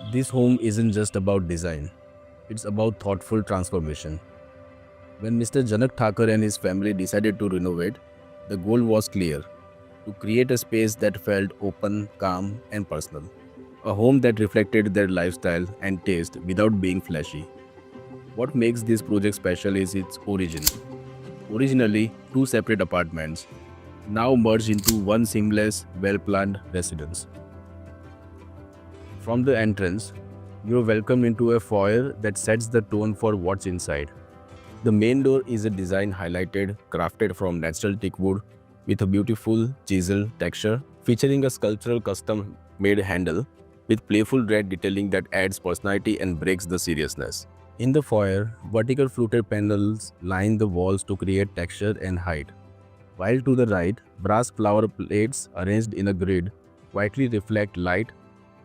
This home isn't just about design, it's about thoughtful transformation. When Mr. Janak Thakur and his family decided to renovate, the goal was clear: to create a space that felt open, calm, and personal. A home that reflected their lifestyle and taste without being flashy. What makes this project special is its origin. Originally, two separate apartments, now merged into one seamless, well planned residence. From the entrance, you're welcomed into a foyer that sets the tone for what's inside. The main door is a design highlighted, crafted from natural teak wood with a beautiful chisel texture, featuring a sculptural custom made handle with playful red detailing that adds personality and breaks the seriousness. In the foyer, vertical fluted panels line the walls to create texture and height, while to the right, brass flower plates arranged in a grid quietly reflect light,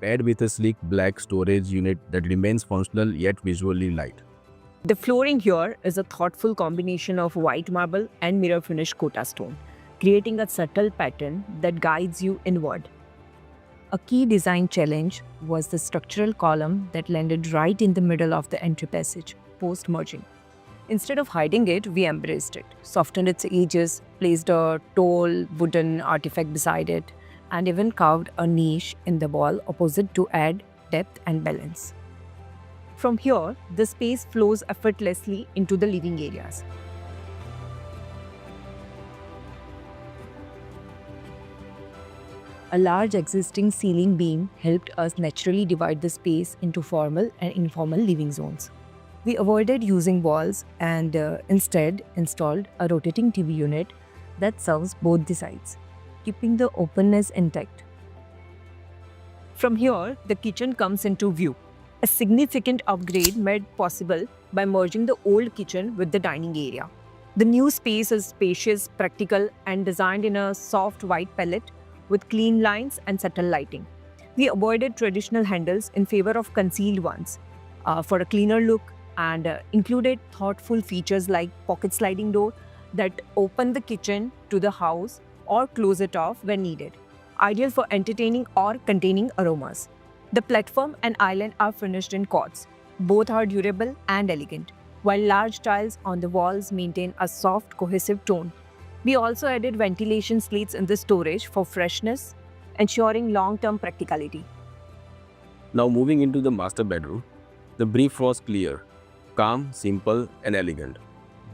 paired with a sleek black storage unit that remains functional yet visually light. The flooring here is a thoughtful combination of white marble and mirror finished Kota stone, creating a subtle pattern that guides you inward. A key design challenge was the structural column that landed right in the middle of the entry passage, post merging. Instead of hiding it, we embraced it, softened its edges, placed a tall wooden artifact beside it, and even carved a niche in the wall opposite to add depth and balance. From here, the space flows effortlessly into the living areas. A large existing ceiling beam helped us naturally divide the space into formal and informal living zones. We avoided using walls and instead installed a rotating TV unit that serves both the sides, keeping the openness intact. From here, the kitchen comes into view, a significant upgrade made possible by merging the old kitchen with the dining area. The new space is spacious, practical, and designed in a soft white palette with clean lines and subtle lighting. We avoided traditional handles in favor of concealed ones for a cleaner look and included thoughtful features like pocket sliding door that open the kitchen to the house or close it off when needed, ideal for entertaining or containing aromas. The platform and island are finished in quartz. Both are durable and elegant, while large tiles on the walls maintain a soft, cohesive tone. We also added ventilation slates in the storage for freshness, ensuring long-term practicality. Now, moving into the master bedroom, the brief was clear: calm, simple, and elegant.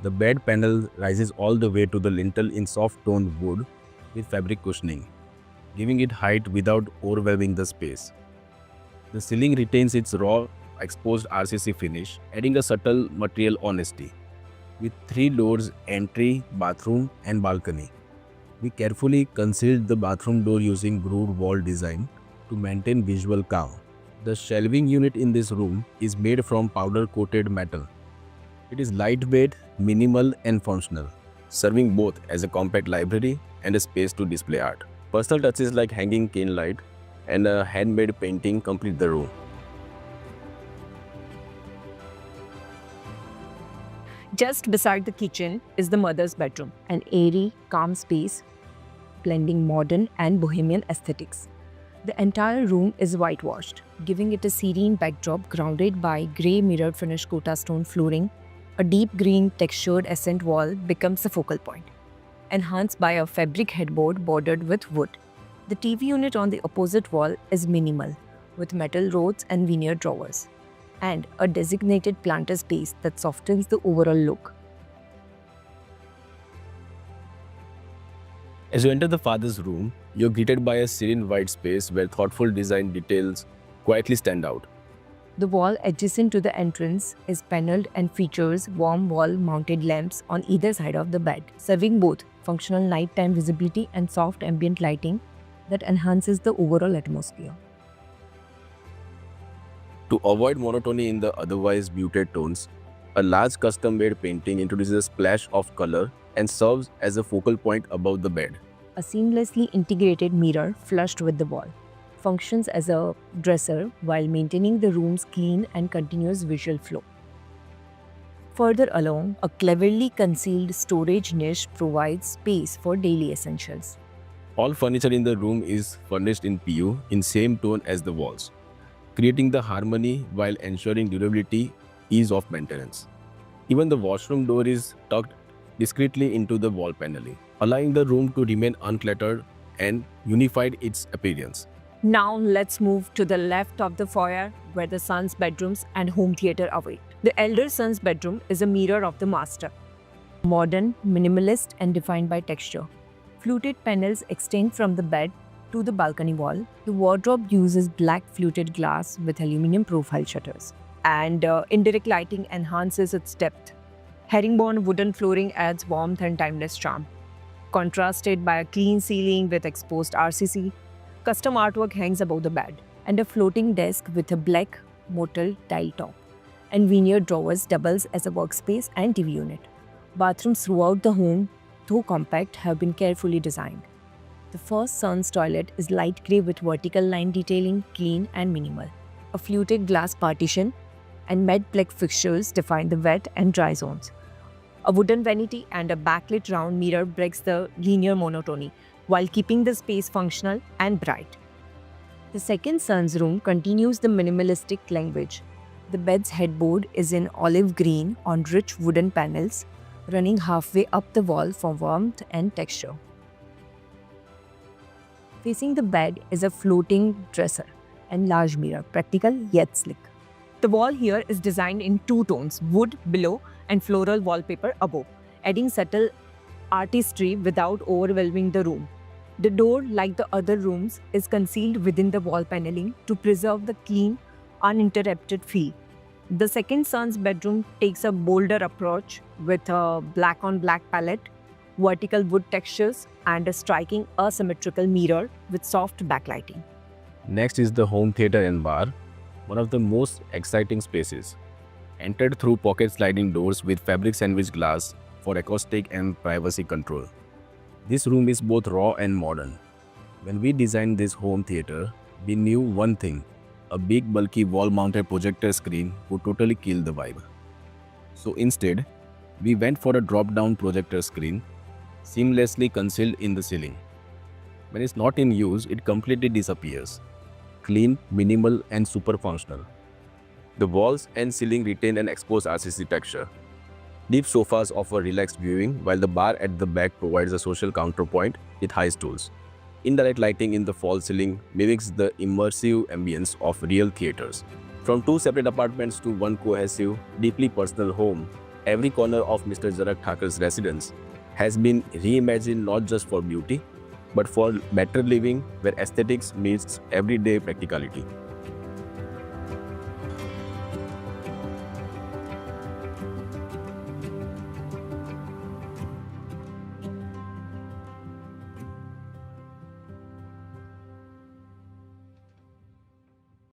The bed panel rises all the way to the lintel in soft toned wood with fabric cushioning, giving it height without overwhelming the space. The ceiling retains its raw, exposed RCC finish, adding a subtle material honesty. With three doors: entry, bathroom, and balcony. We carefully concealed the bathroom door using grooved wall design to maintain visual calm. The shelving unit in this room is made from powder coated metal. It is lightweight, minimal, and functional, serving both as a compact library and a space to display art. Personal touches like hanging cane light and a handmade painting complete the room. Just beside the kitchen is the mother's bedroom, an airy, calm space blending modern and bohemian aesthetics. The entire room is whitewashed, giving it a serene backdrop grounded by grey mirrored finished Kota stone flooring. A deep green textured accent wall becomes the focal point, enhanced by a fabric headboard bordered with wood. The TV unit on the opposite wall is minimal, with metal rods and veneer drawers, and a designated planter space that softens the overall look. As you enter the father's room, you're greeted by a serene white space where thoughtful design details quietly stand out. The wall adjacent to the entrance is paneled and features warm wall-mounted lamps on either side of the bed, serving both functional nighttime visibility and soft ambient lighting that enhances the overall atmosphere. To avoid monotony in the otherwise muted tones, a large custom-made painting introduces a splash of color and serves as a focal point above the bed. A seamlessly integrated mirror flushed with the wall functions as a dresser while maintaining the room's clean and continuous visual flow. Further along, a cleverly concealed storage niche provides space for daily essentials. All furniture in the room is furnished in PU in same tone as the walls, creating the harmony while ensuring durability, ease of maintenance. Even the washroom door is tucked discreetly into the wall paneling, allowing the room to remain uncluttered and unified its appearance. Now let's move to the left of the foyer where the son's bedrooms and home theater await. The elder son's bedroom is a mirror of the master. Modern, minimalist, and defined by texture. Fluted panels extend from the bed to the balcony wall. The wardrobe uses black fluted glass with aluminum profile shutters, and indirect lighting enhances its depth. Herringbone wooden flooring adds warmth and timeless charm. Contrasted by a clean ceiling with exposed RCC, custom artwork hangs above the bed, and a floating desk with a black mortal tile top. And veneer drawers doubles as a workspace and TV unit. Bathrooms throughout the home, though compact, have been carefully designed. The first son's toilet is light grey with vertical line detailing, clean and minimal. A fluted glass partition and matte black fixtures define the wet and dry zones. A wooden vanity and a backlit round mirror breaks the linear monotony while keeping the space functional and bright. The second son's room continues the minimalistic language. The bed's headboard is in olive green on rich wooden panels, running halfway up the wall for warmth and texture. Facing the bed is a floating dresser and large mirror, practical yet slick. The wall here is designed in two tones, wood below and floral wallpaper above, adding subtle artistry without overwhelming the room. The door, like the other rooms, is concealed within the wall paneling to preserve the clean, uninterrupted feel. The second son's bedroom takes a bolder approach with a black-on-black palette, vertical wood textures, and a striking asymmetrical mirror with soft backlighting. Next is the home theater and bar, one of the most exciting spaces. Entered through pocket sliding doors with fabric sandwich glass for acoustic and privacy control. This room is both raw and modern. When we designed this home theater, we knew one thing: a big bulky wall-mounted projector screen would totally kill the vibe. So instead, we went for a drop-down projector screen, seamlessly concealed in the ceiling. When it's not in use, it completely disappears. Clean, minimal, and super functional. The walls and ceiling retain an exposed RCC texture. Deep sofas offer relaxed viewing, while the bar at the back provides a social counterpoint with high stools. Indirect lighting in the false ceiling mimics the immersive ambience of real theaters. From two separate apartments to one cohesive, deeply personal home, every corner of Mr. Jarak Thakur's residence has been reimagined not just for beauty, but for better living where aesthetics meets everyday practicality.